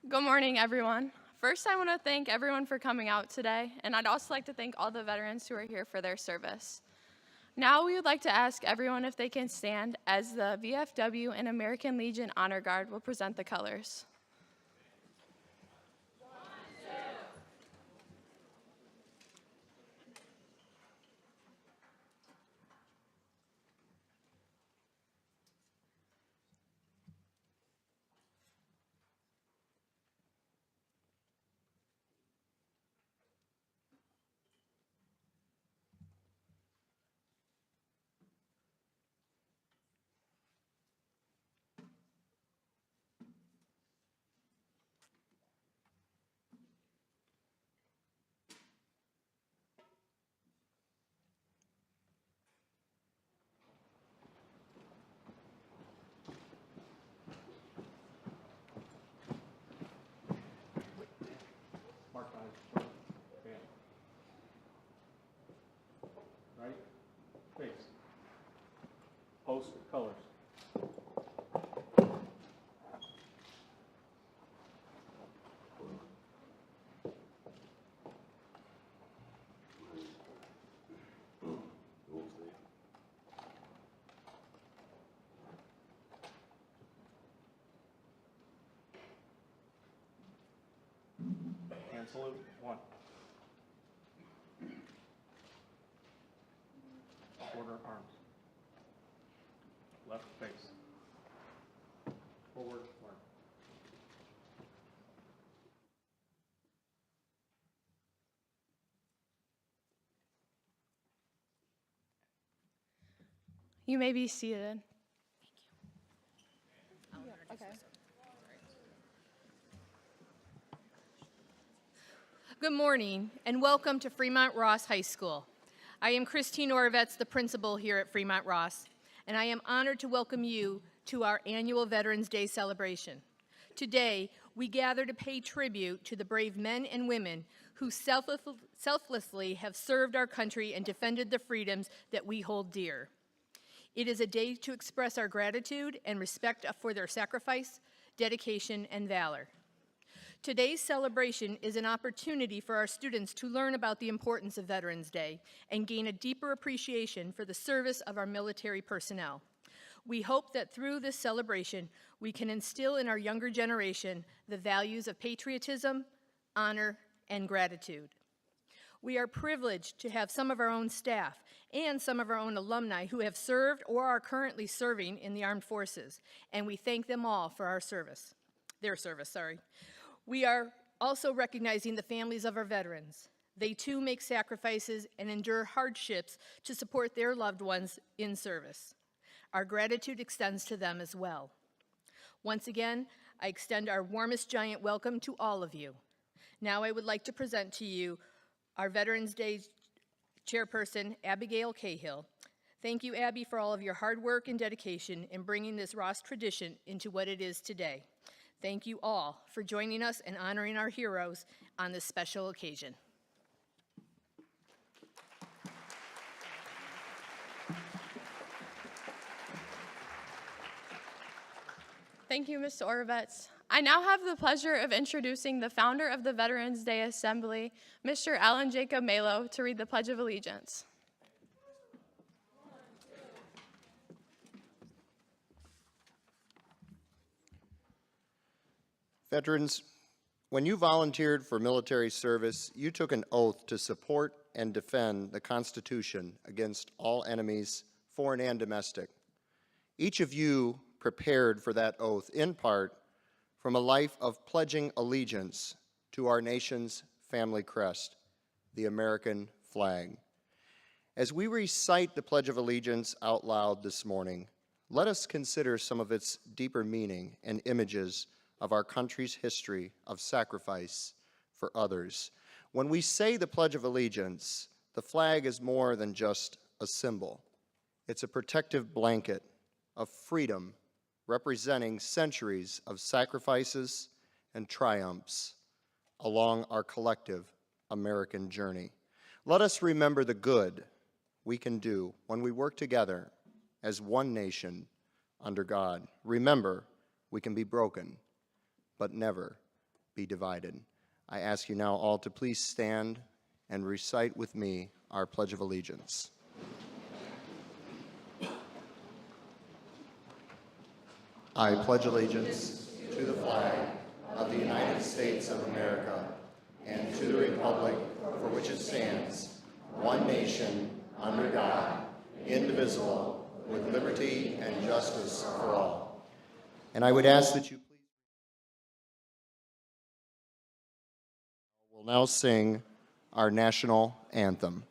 Good morning, everyone. First, I want to thank everyone for coming out today, and I'd also like to thank all the veterans who are here for their service. Now, we would like to ask everyone if they can stand as the VFW and American Legion Honor Guard will present the colors. Right? Face. Post colors. Hand salute. One. Quarter arms. Left face. Forward mark. You may be seated. Good morning and welcome to Fremont Ross High School. I am Christine Orovets, the principal here at Fremont Ross, and I am honored to welcome you to our annual Veterans Day celebration. Today, we gather to pay tribute to the brave men and women who selflessly have served our country and defended the freedoms that we hold dear. It is a day to express our gratitude and respect for their sacrifice, dedication, and valor. Today's celebration is an opportunity for our students to learn about the importance of Veterans Day and gain a deeper appreciation for the service of our military personnel. We hope that through this celebration, we can instill in our younger generation the values of patriotism, honor, and gratitude. We are privileged to have some of our own staff and some of our own alumni who have served or are currently serving in the armed forces, and we thank them all for their service. We are also recognizing the families of our veterans. They too make sacrifices and endure hardships to support their loved ones in service. Our gratitude extends to them as well. Once again, I extend our warmest giant welcome to all of you. Now I would like to present to you our Veterans Day chairperson, Abigail Cahill. Thank you, Abby, for all of your hard work and dedication in bringing this Ross tradition into what it is today. Thank you all for joining us and honoring our heroes on this special occasion. Thank you, Ms. Orovets. I now have the pleasure of introducing the founder of the Veterans Day Assembly, Mr. Alan Jacob Malo, to read the Pledge of Allegiance. Veterans, when you volunteered for military service, you took an oath to support and defend the Constitution against all enemies, foreign and domestic. Each of you prepared for that oath, in part, from a life of pledging allegiance to our nation's family crest, the American flag. As we recite the Pledge of Allegiance out loud this morning, let us consider some of its deeper meaning and images of our country's history of sacrifice for others. When we say the Pledge of Allegiance, the flag is more than just a symbol. It's a protective blanket of freedom representing centuries of sacrifices and triumphs along our collective American journey. Let us remember the good we can do when we work together as one nation under God. Remember, we can be broken, but never be divided. I ask you now all to please stand and recite with me our Pledge of Allegiance. I pledge allegiance to the flag of the United States of America and to the republic for which it stands, one nation, under God, indivisible, with liberty and justice for all. And I would ask that you please will now sing our national anthem.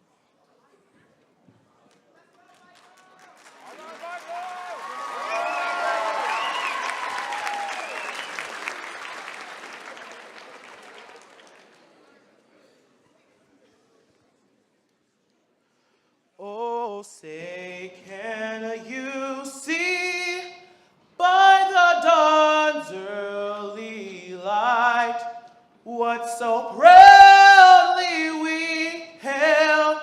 Oh, say, can you see by the dawn's early light what so proudly we hailed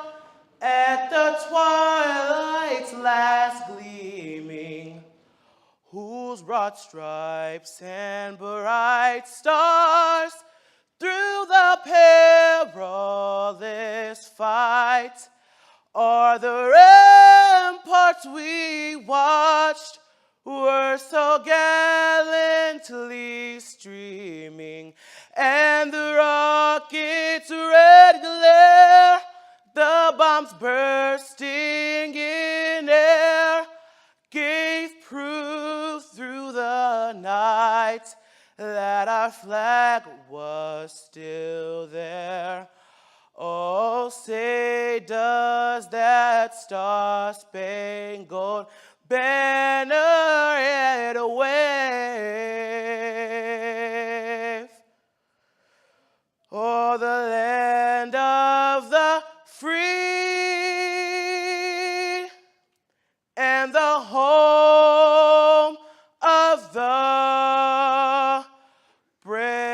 at the twilight's last gleaming, whose broad stripes and bright stars through the perilous fight are the ramparts we watched were so gallantly streaming, and the rocket's red glare, the bombs bursting in air, gave proof through the night that our flag was still there. Oh, say, does that star-spangled banner yet wave o'er the land of the free and the home of the brave?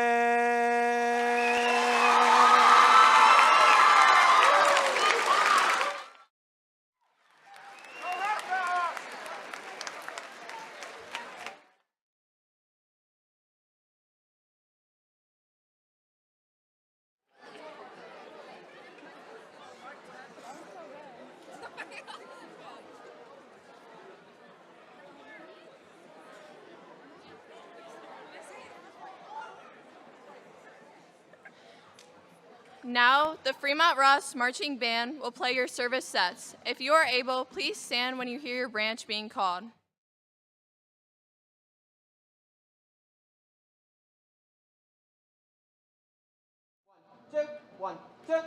Now, the Fremont Ross Marching Band will play your service sets. If you are able, please stand when you hear your branch being called. One, two.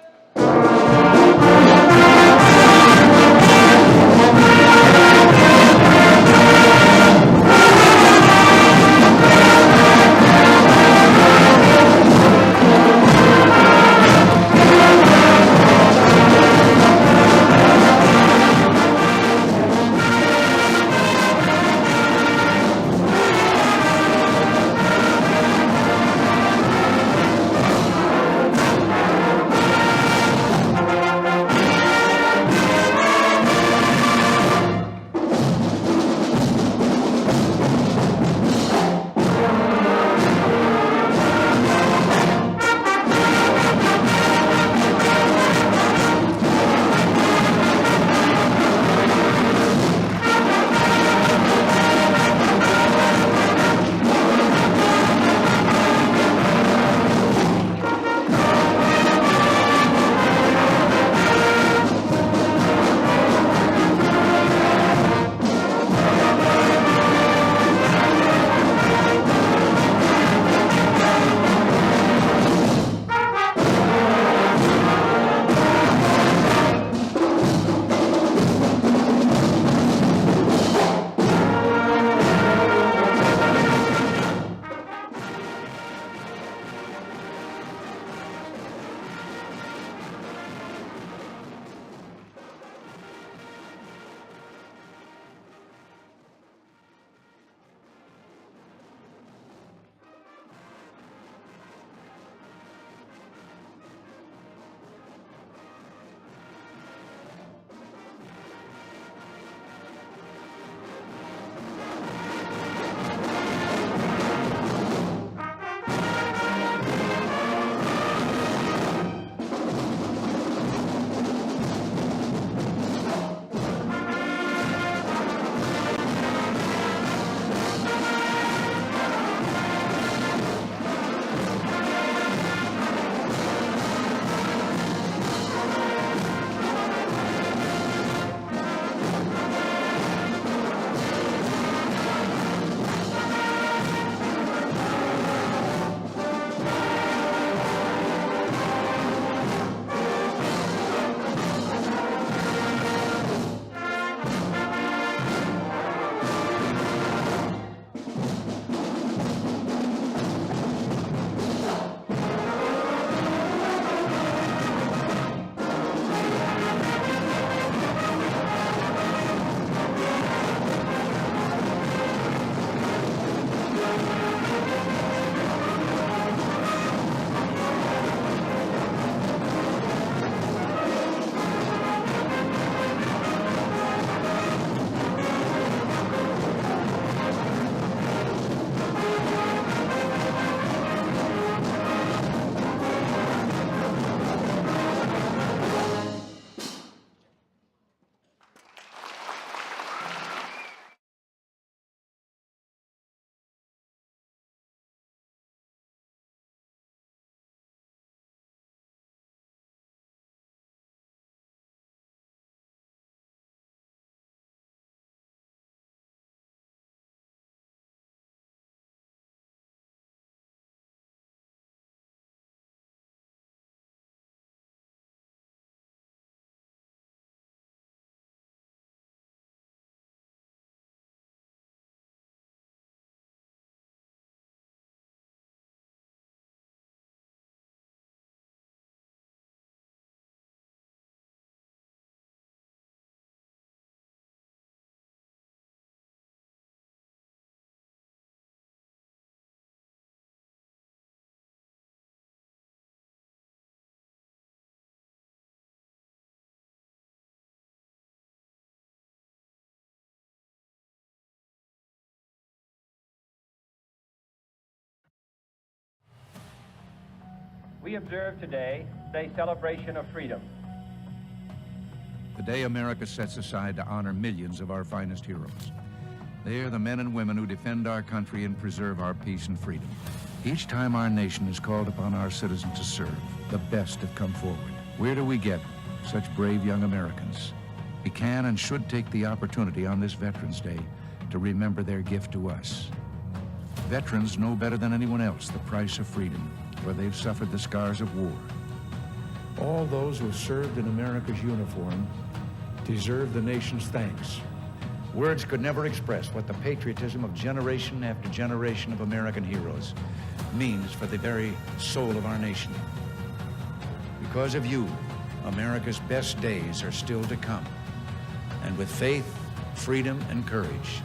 we observe today a celebration of freedom. The day America sets aside to honor millions of our finest heroes. They are the men and women who defend our country and preserve our peace and freedom. Each time our nation has called upon our citizens to serve, the best have come forward. Where do we get such brave young Americans? We can and should take the opportunity on this Veterans Day to remember their gift to us. Veterans know better than anyone else the price of freedom, where they've suffered the scars of war. All those who have served in America's uniform deserve the nation's thanks. Words could never express what the patriotism of generation after generation of American heroes means for the very soul of our nation. Because of you, America's best days are still to come. And with faith, freedom, and courage,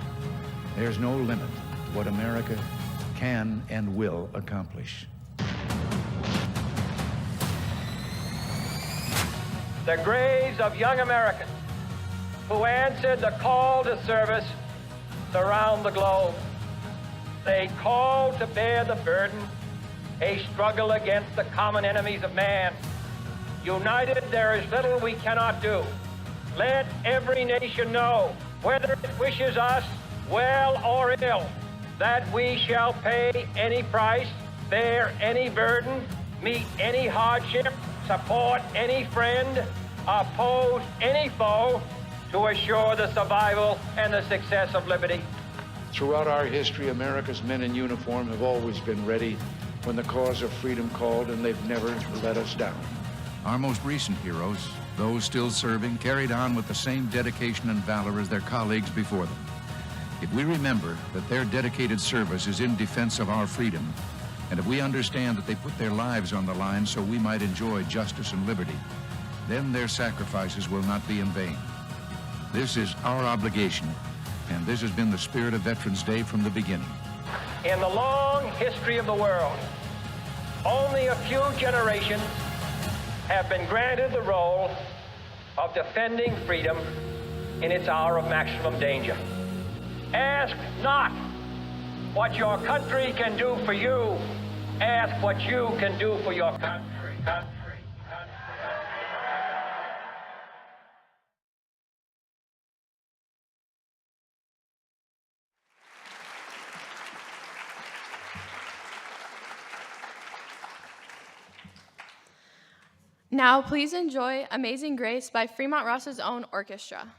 there's no limit to what America can and will accomplish. The graves of young Americans who answered the call to service surround the globe. They call to bear the burden, a struggle against the common enemies of man. United, there is little we cannot do. Let every nation know, whether it wishes us well or ill, that we shall pay any price, bear any burden, meet any hardship, support any friend, oppose any foe, to assure the survival and the success of liberty. Throughout our history, America's men in uniform have always been ready when the cause of freedom called, and they've never let us down. Our most recent heroes, those still serving, carried on with the same dedication and valor as their colleagues before them. If we remember that their dedicated service is in defense of our freedom, and if we understand that they put their lives on the line so we might enjoy justice and liberty, then their sacrifices will not be in vain. This is our obligation, and this has been the spirit of Veterans Day from the beginning. In the long history of the world, only a few generations have been granted the role of defending freedom in its hour of maximum danger. Ask not what your country can do for you. Ask what you can do for your country. Now, please enjoy Amazing Grace by Fremont Ross's own orchestra.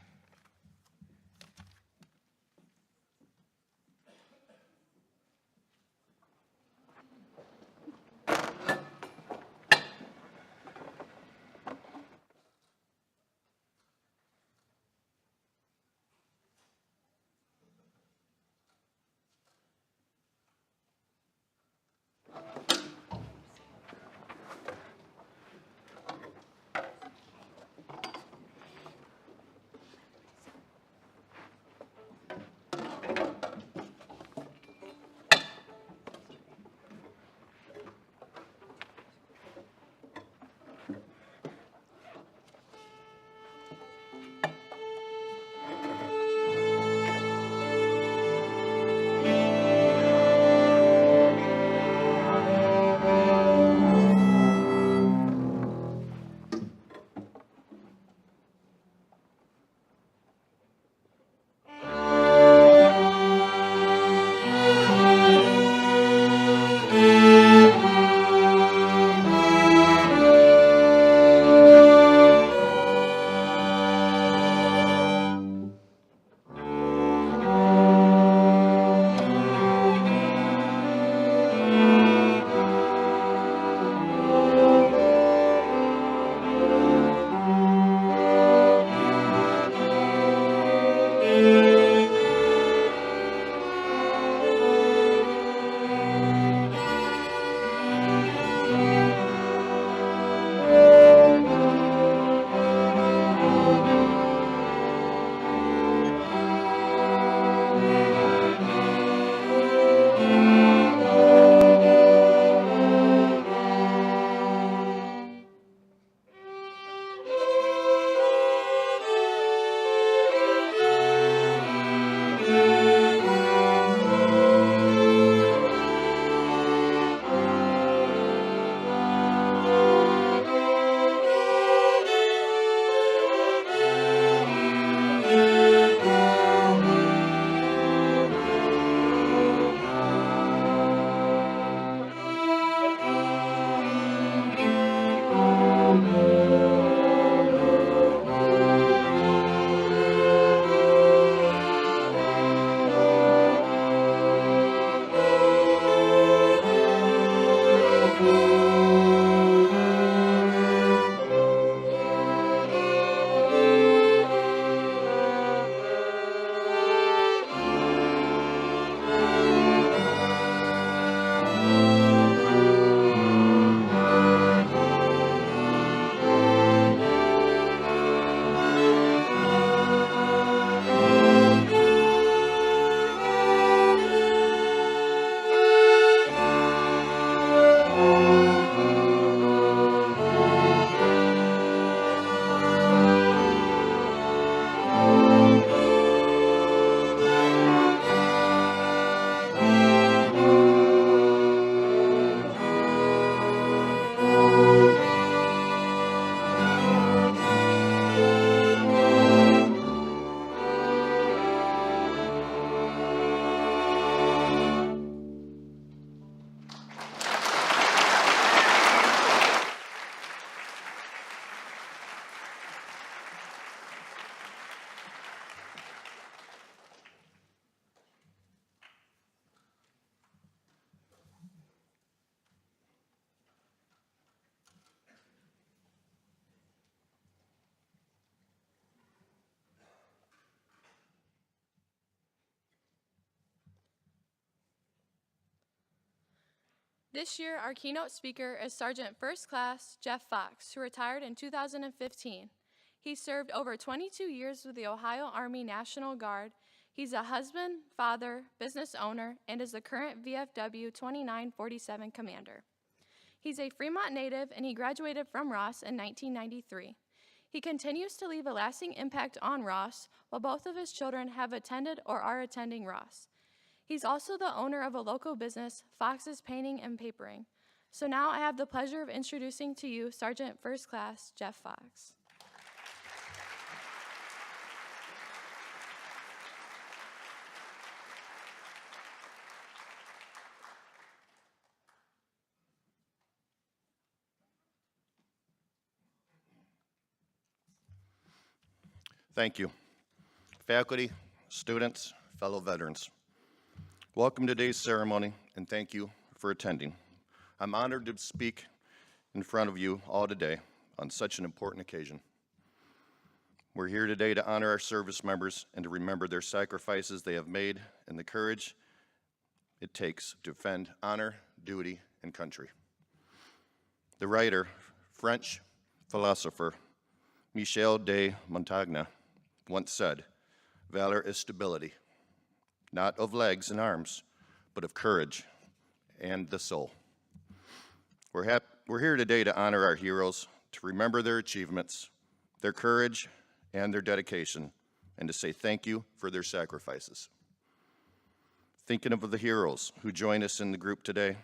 This year, our keynote speaker is Sergeant First Class Jeff Fox, who retired in 2015. He served over 22 years with the Ohio Army National Guard. He's a husband, father, business owner, and is the current VFW 2947 commander. He's a Fremont native, and he graduated from Ross in 1993. He continues to leave a lasting impact on Ross, while both of his children have attended or are attending Ross. He's also the owner of a local business, Fox's Painting and Papering. So now I have the pleasure of introducing to you Sergeant First Class Jeff Fox. Thank you. Faculty, students, fellow veterans, welcome to today's ceremony, and thank you for attending. I'm honored to speak in front of you all today on such an important occasion. We're here today to honor our service members and to remember their sacrifices they have made and the courage it takes to defend honor, duty, and country. The writer, French philosopher Michel de Montaigne once said, "Valor is stability, not of legs and arms, but of courage and the soul." We're here today to honor our heroes, to remember their achievements, their courage, and their dedication, and to say thank you for their sacrifices. Thinking of the heroes who join us in the group today,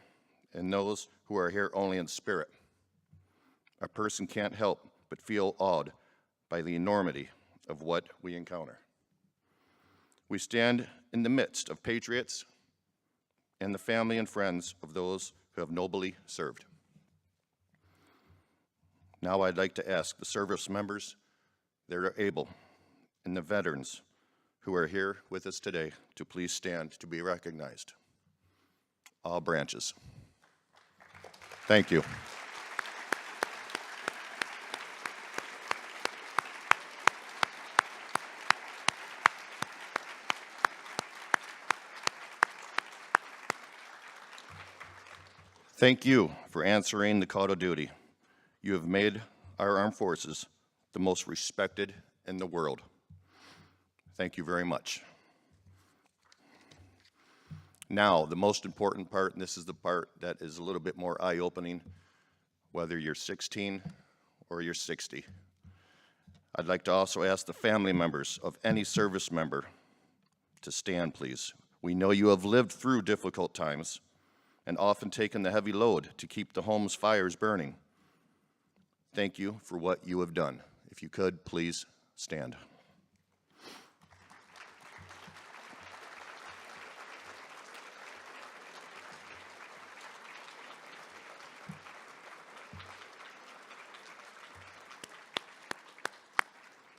and those who are here only in spirit, a person can't help but feel awed by the enormity of what we encounter. We stand in the midst of patriots and the family and friends of those who have nobly served. Now I'd like to ask the service members that are able and the veterans who are here with us today to please stand to be recognized. All branches. Thank you. Thank you for answering the call to duty. You have made our armed forces the most respected in the world. Thank you very much. Now, the most important part, and this is the part that is a little bit more eye-opening, whether you're 16 or you're 60. I'd like to also ask the family members of any service member to stand, please. We know you have lived through difficult times and often taken the heavy load to keep the home's fires burning. Thank you for what you have done. If you could, please stand.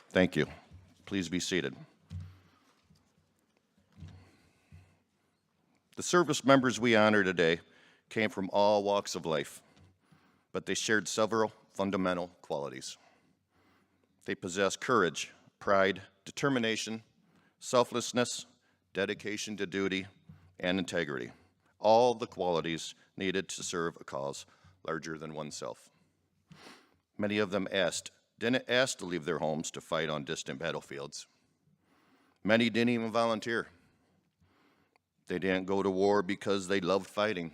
Thank you. Please be seated. The service members we honor today came from all walks of life, but they shared several fundamental qualities. They possess courage, pride, determination, selflessness, dedication to duty, and integrity, all the qualities needed to serve a cause larger than oneself. Many of them didn't ask to leave their homes to fight on distant battlefields. Many didn't even volunteer. They didn't go to war because they loved fighting.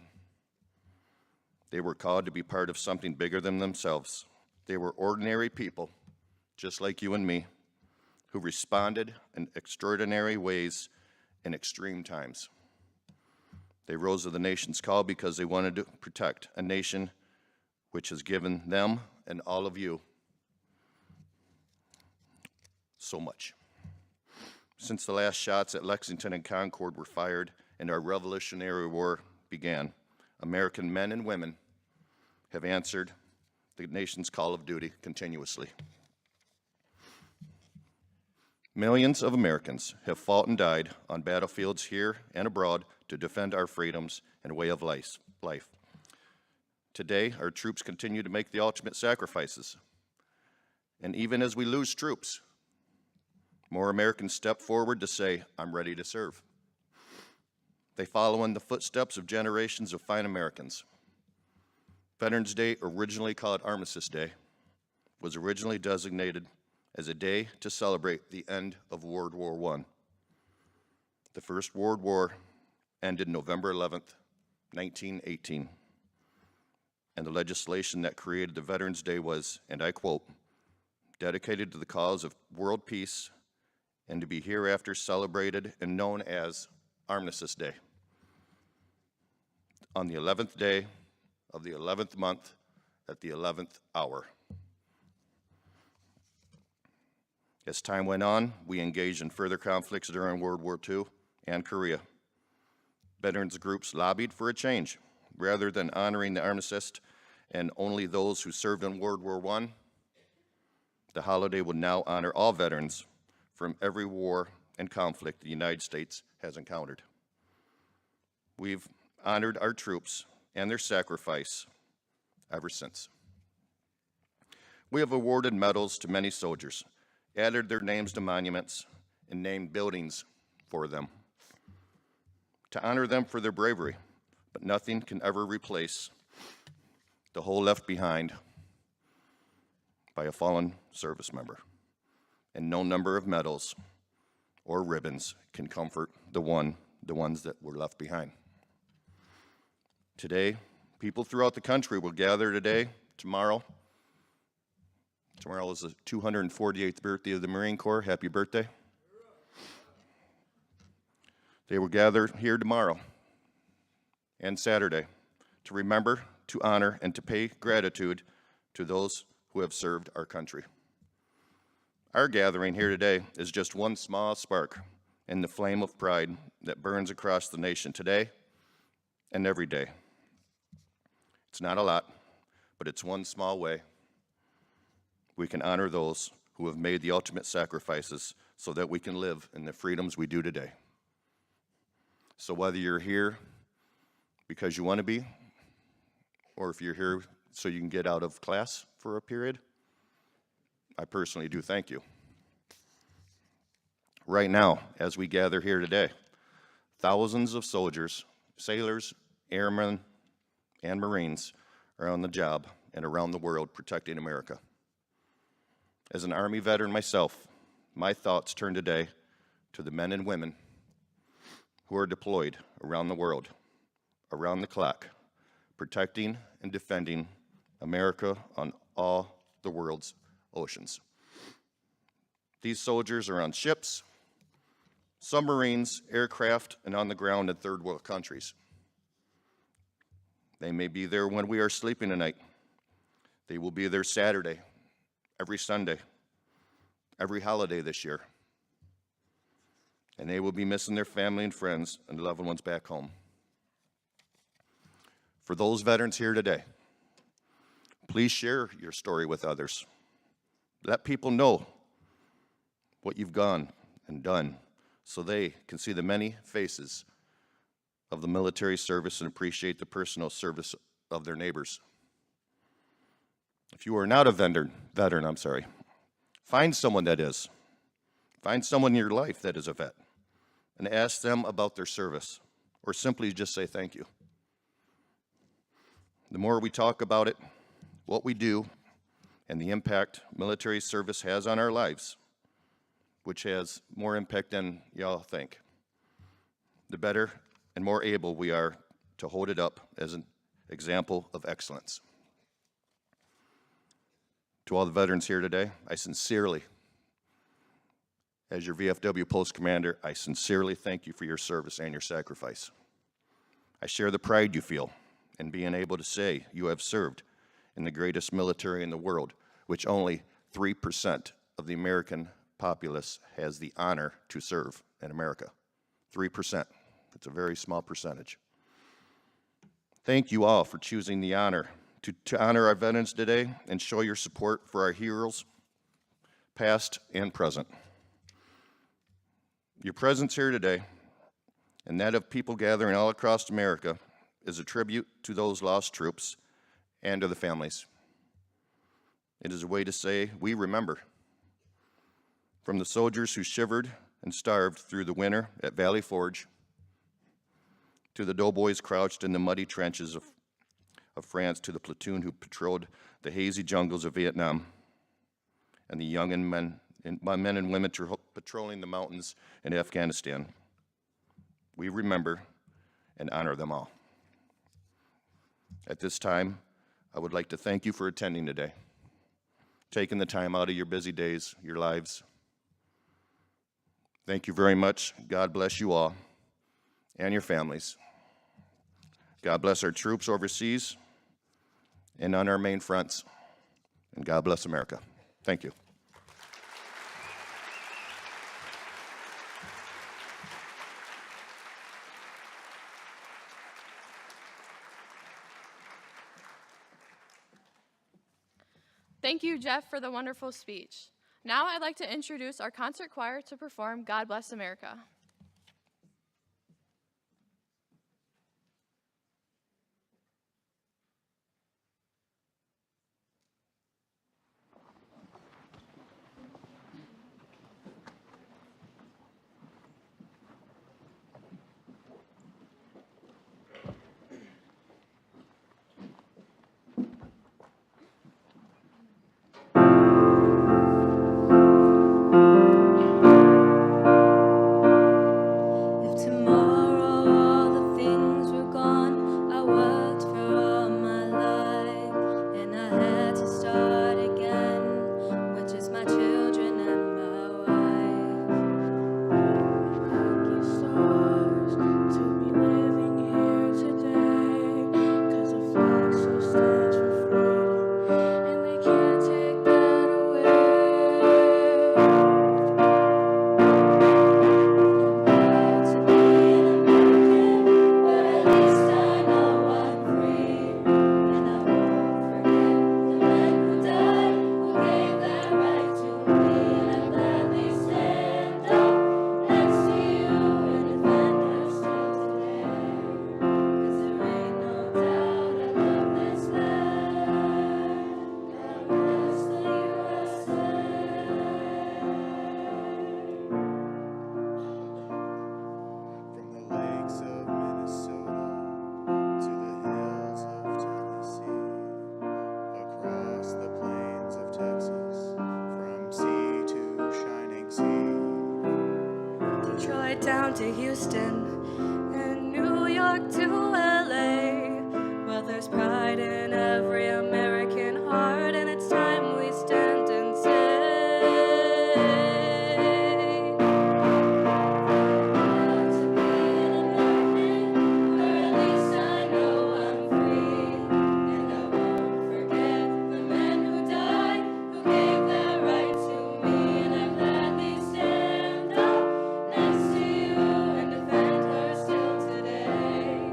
They were called to be part of something bigger than themselves. They were ordinary people, just like you and me, who responded in extraordinary ways in extreme times. They rose to the nation's call because they wanted to protect a nation which has given them and all of you so much. Since the last shots at Lexington and Concord were fired and our Revolutionary War began, American men and women have answered the nation's call of duty continuously. Millions of Americans have fought and died on battlefields here and abroad to defend our freedoms and way of life. Today, our troops continue to make the ultimate sacrifices. And even as we lose troops, more Americans step forward to say, "I'm ready to serve." They follow in the footsteps of generations of fine Americans. Veterans Day, originally called Armistice Day, was originally designated as a day to celebrate the end of World War I. The First World War ended November 11th, 1918. And the legislation that created the Veterans Day was, and I quote, dedicated to the cause of world peace and to be hereafter celebrated and known as Armistice Day. On the 11th day of the 11th month at the 11th hour. As time went on, we engaged in further conflicts during World War II and Korea. Veterans groups lobbied for a change. Rather than honoring the armistice and only those who served in World War I, the holiday would now honor all veterans from every war and conflict the United States has encountered. We've honored our troops and their sacrifice ever since. We have awarded medals to many soldiers, added their names to monuments, and named buildings for them to honor them for their bravery, but nothing can ever replace the hole left behind by a fallen service member, and no number of medals or ribbons can comfort the ones that were left behind. Today, people throughout the country will gather today, tomorrow. Tomorrow is the 248th birthday of the Marine Corps. Happy birthday. They will gather here tomorrow and Saturday to remember, to honor, and to pay gratitude to those who have served our country. Our gathering here today is just one small spark in the flame of pride that burns across the nation today and every day. It's not a lot, but it's one small way we can honor those who have made the ultimate sacrifices so that we can live in the freedoms we do today. So whether you're here because you want to be, or if you're here so you can get out of class for a period, I personally do thank you. Right now, as we gather here today, thousands of soldiers, sailors, airmen, and Marines are on the job and around the world protecting America. As an Army veteran myself, my thoughts turn today to the men and women who are deployed around the world, around the clock, protecting and defending America on all the world's oceans. These soldiers are on ships, submarines, aircraft, and on the ground in third world countries. They may be there when we are sleeping tonight. They will be there Saturday, every Sunday, every holiday this year. And they will be missing their family and friends and loved ones back home. For those veterans here today, please share your story with others. Let people know what you've gone and done so they can see the many faces of the military service and appreciate the personal service of their neighbors. If you are not a veteran, find someone that is. Find someone in your life that is a vet and ask them about their service, or simply just say thank you. The more we talk about it, what we do, and the impact military service has on our lives, which has more impact than y'all think, the better and more able we are to hold it up as an example of excellence. To all the veterans here today, I sincerely, as your VFW Post Commander, I sincerely thank you for your service and your sacrifice. I share the pride you feel in being able to say you have served in the greatest military in the world, which only 3% of the American populace has the honor to serve in America. 3%. It's a very small percentage. Thank you all for choosing the honor to honor our veterans today and show your support for our heroes, past and present. Your presence here today, and that of people gathering all across America, is a tribute to those lost troops and to the families. It is a way to say we remember. From the soldiers who shivered and starved through the winter at Valley Forge, to the doughboys crouched in the muddy trenches of France to the platoon who patrolled the hazy jungles of Vietnam, and the young men and women patrolling the mountains in Afghanistan. We remember and honor them all. At this time, I would like to thank you for attending today, taking the time out of your busy days, your lives. Thank you very much. God bless you all and your families. God bless our troops overseas and on our main fronts. And God bless America. Thank you. Thank you, Jeff, for the wonderful speech. Now I'd like to introduce our concert choir to perform God Bless America. If tomorrow all the things were gone, I worked for all my life, and I had to start again, which is my children and my wife. Lucky stars to be living here today, 'cause the flag still stands for freedom, and they can't take that away. From the lakes of Minnesota to the hills of Tennessee, across the plains of Texas, from sea to shining sea. Detroit down to Houston, and New York to LA. Well, there's pride in every American heart, and it's time we stand and say, proud to be an American, or at least I know I'm free. And I won't forget the men who died, who gave their right to me. And I gladly stand up next to you and defend her still today.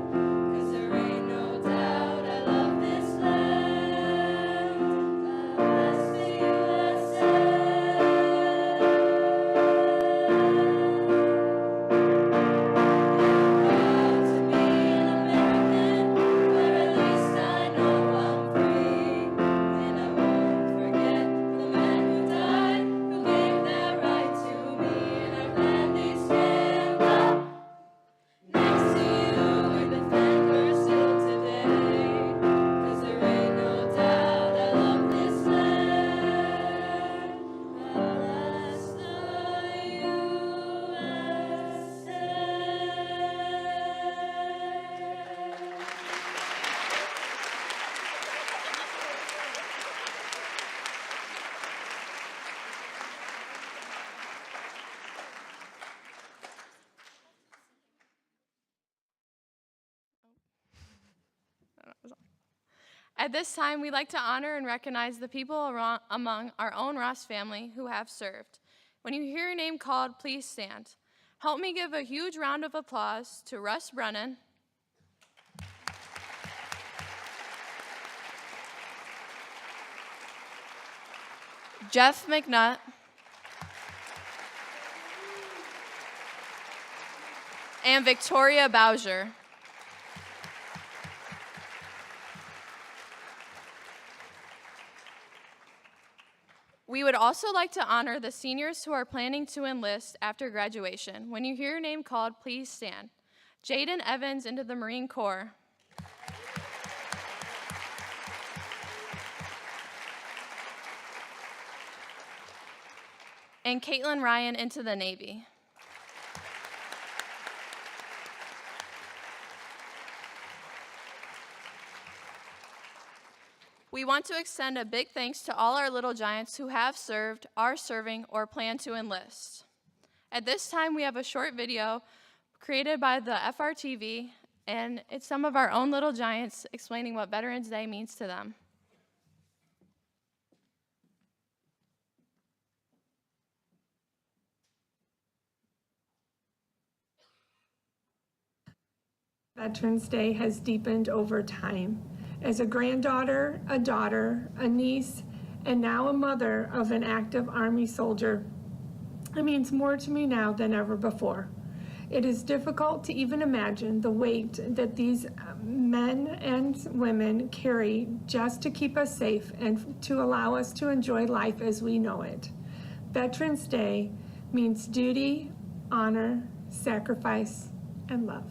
'Cause there ain't no doubt I love this land. God bless the USA. Proud to be an American, where at least I know I'm free. And I won't forget the men who died, who gave their right to me. And I gladly stand up next to you and defend her still today. 'Cause there ain't no doubt I love this land. God bless the USA. At this time, we'd like to honor and recognize the people among our own Ross family who have served. When you hear your name called, please stand. Help me give a huge round of applause to Russ Brennan, Jeff McNutt, and Victoria Bowser. We would also like to honor the seniors who are planning to enlist after graduation. When you hear your name called, please stand. Jaden Evans into the Marine Corps. and Caitlin Ryan into the Navy. We want to extend a big thanks to all our little giants who have served, are serving, or plan to enlist. At this time, we have a short video created by the FRTV, and it's some of our own little giants explaining what Veterans Day means to them. Veterans Day has deepened over time. As a granddaughter, a daughter, a niece, and now a mother of an active Army soldier, it means more to me now than ever before. It is difficult to even imagine the weight that these men and women carry just to keep us safe and to allow us to enjoy life as we know it. Veterans Day means duty, honor, sacrifice, and love.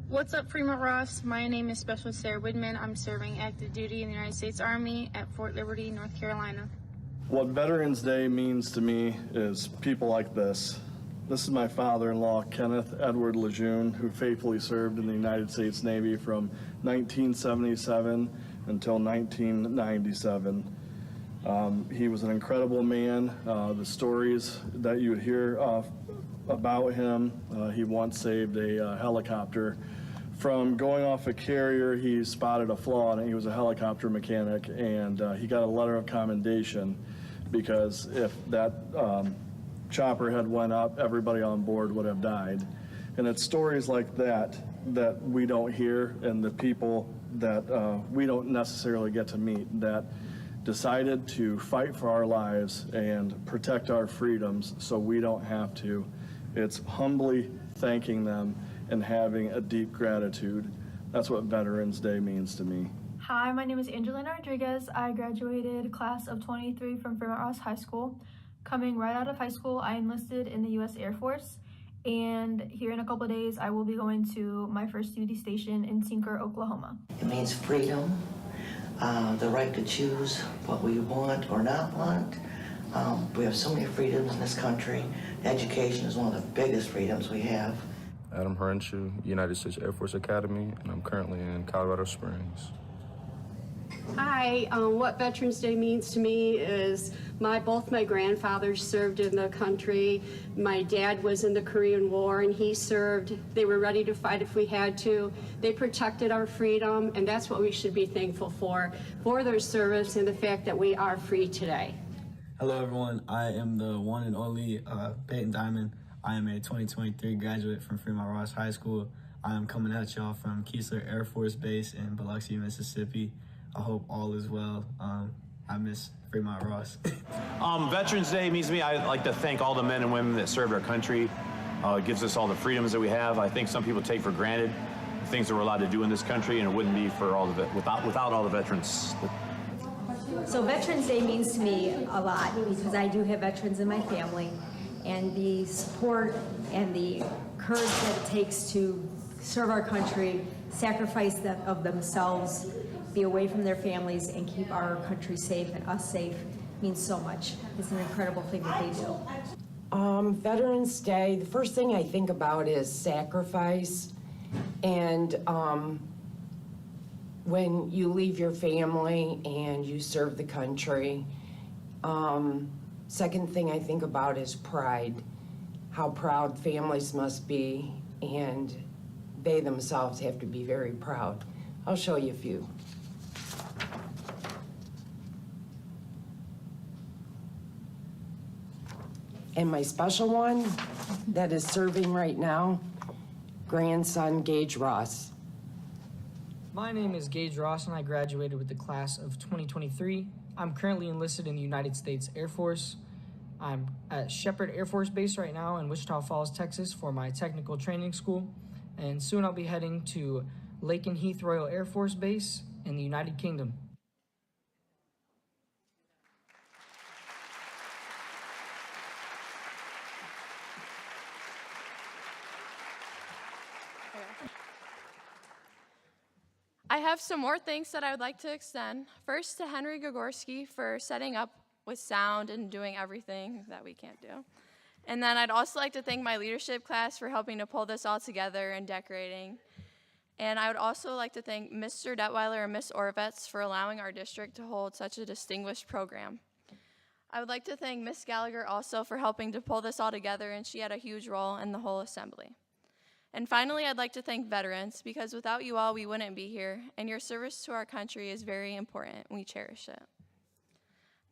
What's up, Fremont Ross? My name is Specialist Sarah Widman. I'm serving active duty in the United States Army at Fort Liberty, North Carolina. What Veterans Day means to me is people like this. This is my father-in-law, Kenneth Edward Lejeune, who faithfully served in the United States Navy from 1977 until 1997. He was an incredible man. The stories that you hear about him, he once saved a helicopter from going off a carrier. He spotted a flaw in it. He was a helicopter mechanic, and he got a letter of commendation because if that chopper had went up, everybody on board would have died. And it's stories like that that we don't hear, and the people that we don't necessarily get to meet that decided to fight for our lives and protect our freedoms so we don't have to. It's humbly thanking them and having a deep gratitude. That's what Veterans Day means to me. Hi, my name is Angelina Rodriguez. I graduated class of 23 from Fremont Ross High School. Coming right out of high school, I enlisted in the U.S. Air Force, and here in a couple of days, I will be going to my first duty station in Tinker, Oklahoma. It means freedom, the right to choose what we want or not want. We have so many freedoms in this country. Education is one of the biggest freedoms we have. Adam Harinshu, United States Air Force Academy, and I'm currently in Colorado Springs. Hi, what Veterans Day means to me is both my grandfathers served in the country. My dad was in the Korean War and he served. They were ready to fight if we had to. They protected our freedom, and that's what we should be thankful for their service and the fact that we are free today. Hello everyone, I am the one and only Peyton Diamond. I am a 2023 graduate from Fremont Ross High School. I am coming at y'all from Keesler Air Force Base in Biloxi, Mississippi. I hope all is well. I miss Fremont Ross. Veterans Day means to me, I'd like to thank all the men and women that served our country. It gives us all the freedoms that we have. I think some people take for granted the things that we're allowed to do in this country, and it wouldn't be for all the without all the veterans. So Veterans Day means to me a lot because I do have veterans in my family, and the support and the courage that it takes to serve our country, sacrifice of themselves, be away from their families, and keep our country safe and us safe means so much. It's an incredible thing that they do. Veterans Day, the first thing I think about is sacrifice, and when you leave your family and you serve the country. Second thing I think about is pride, how proud families must be, and they themselves have to be very proud. I'll show you a few. And my special one that is serving right now, grandson Gage Ross. My name is Gage Ross, and I graduated with the class of 2023. I'm currently enlisted in the United States Air Force. I'm at Shepherd Air Force Base right now in Wichita Falls, Texas for my technical training school. And soon I'll be heading to Laken Heath Royal Air Force Base in the United Kingdom. I have some more thanks that I would like to extend. First to Henry Gogorski for setting up with sound and doing everything that we can't do. And then I'd also like to thank my leadership class for helping to pull this all together and decorating. And I would also like to thank Mr. Detweiler and Miss Orvetz for allowing our district to hold such a distinguished program. I would like to thank Miss Gallagher also for helping to pull this all together, and she had a huge role in the whole assembly. And finally, I'd like to thank veterans, because without you all, we wouldn't be here, and your service to our country is very important, and we cherish it.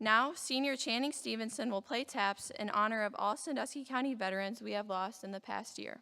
Now, Senior Channing Stevenson will play taps in honor of all Sandusky County veterans we have lost in the past year.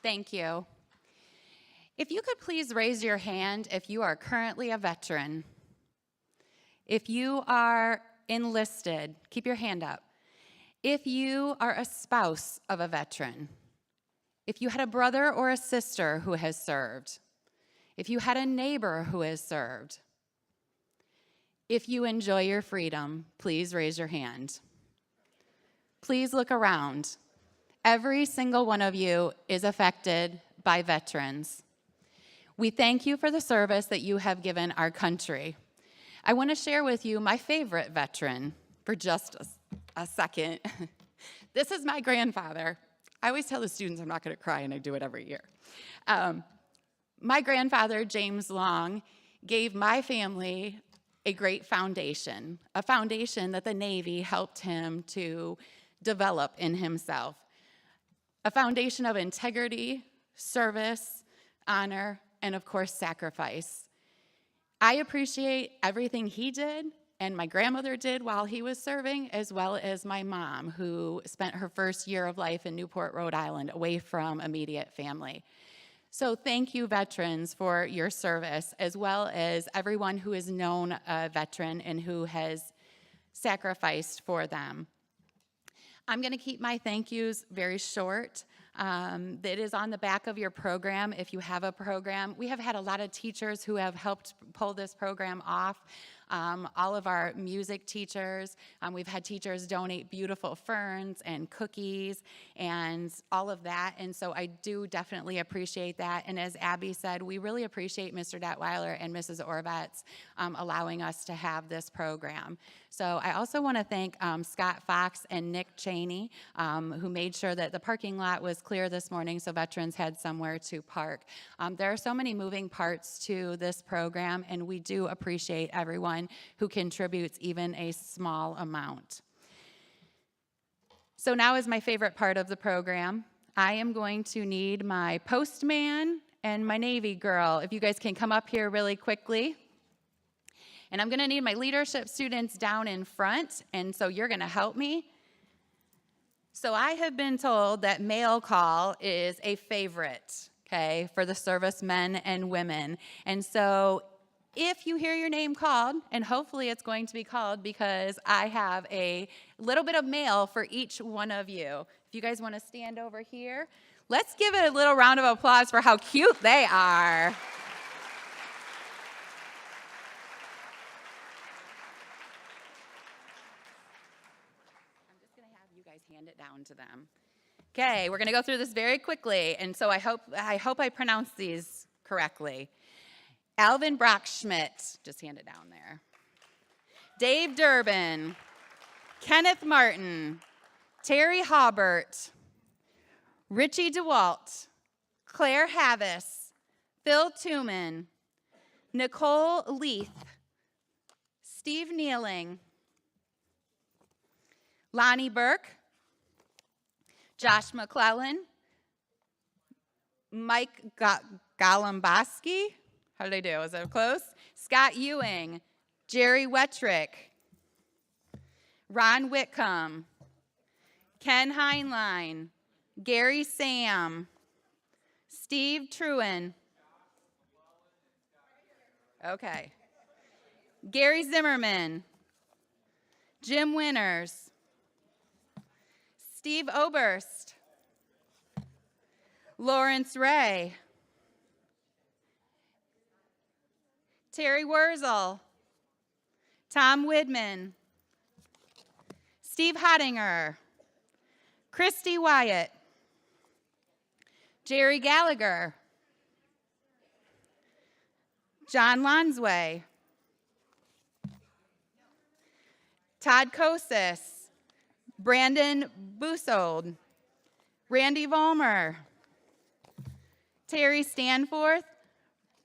Thank you. If you could please raise your hand if you are currently a veteran. If you are enlisted, keep your hand up. If you are a spouse of a veteran. If you had a brother or a sister who has served. If you had a neighbor who has served. If you enjoy your freedom, please raise your hand. Please look around. Every single one of you is affected by veterans. We thank you for the service that you have given our country. I want to share with you my favorite veteran for just a second. This is my grandfather. I always tell the students I'm not going to cry, and I do it every year. My grandfather, James Long, gave my family a great foundation, a foundation that the Navy helped him to develop in himself. A foundation of integrity, service, honor, and of course, sacrifice. I appreciate everything he did and my grandmother did while he was serving, as well as my mom, who spent her first year of life in Newport, Rhode Island, away from immediate family. So thank you, veterans, for your service, as well as everyone who has known a veteran and who has sacrificed for them. I'm going to keep my thank yous very short. It is on the back of your program if you have a program. We have had a lot of teachers who have helped pull this program off. All of our music teachers, we've had teachers donate beautiful ferns and cookies and all of that, and so I do definitely appreciate that. And as Abby said, we really appreciate Mr. Detweiler and Mrs. Orvetz allowing us to have this program. So I also want to thank Scott Fox and Nick Cheney, who made sure that the parking lot was clear this morning so veterans had somewhere to park. There are so many moving parts to this program, and we do appreciate everyone who contributes even a small amount. So now is my favorite part of the program. I am going to need my postman and my Navy girl. If you guys can come up here really quickly. And I'm going to need my leadership students down in front, and so you're going to help me. So I have been told that mail call is a favorite, okay, for the servicemen and women. And so if you hear your name called, and hopefully it's going to be called because I have a little bit of mail for each one of you. If you guys want to stand over here, let's give it a little round of applause for how cute they are. Hand it down to them. Okay, we're going to go through this very quickly, and so I hope I pronounce these correctly. Alvin Brockschmidt, just hand it down there. Dave Durbin, Kenneth Martin, Terry Haubert, Richie DeWalt, Claire Havis, Phil Tooman, Nicole Leith, Steve Nealing, Lonnie Burke, Josh McClellan, Mike Golemboski, how did I do? Was that close? Scott Ewing, Jerry Wettrick, Ron Whitcomb, Ken Heinlein, Gary Sam, Steve Truen. Okay. Gary Zimmerman, Jim Winters, Steve Oberst, Lawrence Ray, Terry Wurzel, Tom Widman, Steve Hottinger, Christy Wyatt, Jerry Gallagher, John Lonsway, Todd Kosis, Brandon Busold, Randy Vollmer, Terry Stanforth,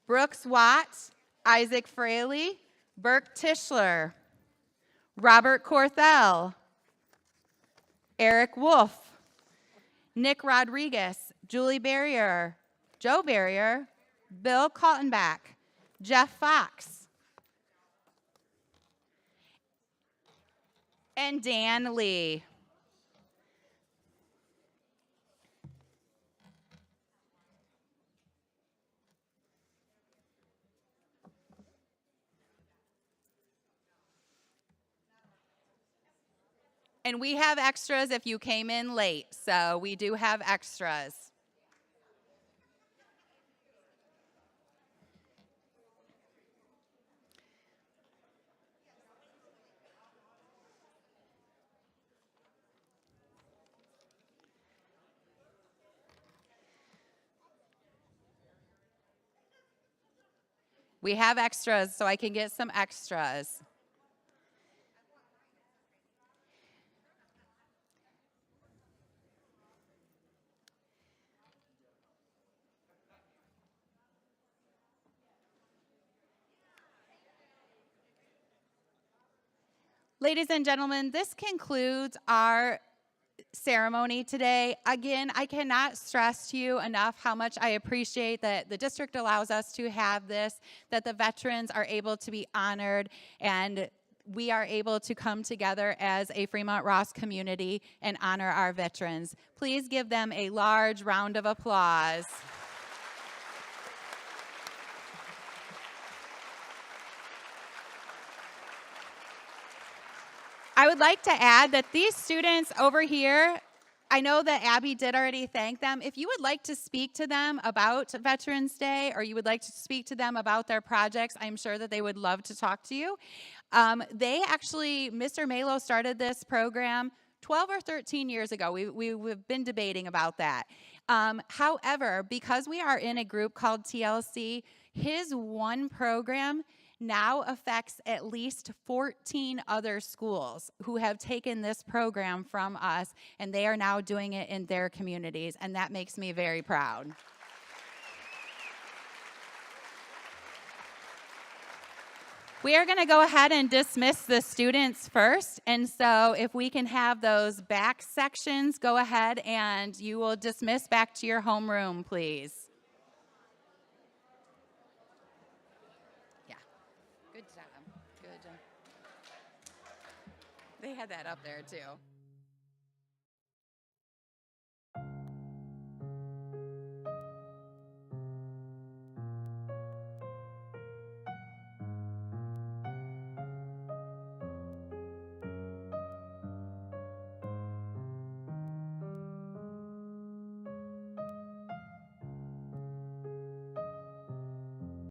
Brooks Watts, Isaac Fraley, Burke Tischler, Robert Corthell, Eric Wolf, Nick Rodriguez, Julie Barrier, Joe Barrier, Bill Kaltenbach, Jeff Fox, and Dan Lee. And we have extras if you came in late, so we do have extras. We have extras, so I can get some extras. Ladies and gentlemen, this concludes our ceremony today. Again, I cannot stress to you enough how much I appreciate that the district allows us to have this, that the veterans are able to be honored, and we are able to come together as a Fremont Ross community and honor our veterans. Please give them a large round of applause. I would like to add that these students over here, I know that Abby did already thank them. If you would like to speak to them about Veterans Day, or you would like to speak to them about their projects, I'm sure that they would love to talk to you. They actually, Mr. Malo started this program 12 or 13 years ago. We've been debating about that. However, because we are in a group called TLC, his one program now affects at least 14 other schools who have taken this program from us, and they are now doing it in their communities, and that makes me very proud. We are going to go ahead and dismiss the students first, and so if we can have those back sections go ahead, and you will dismiss back to your homeroom, please. Good job. Good job. They had that up there too.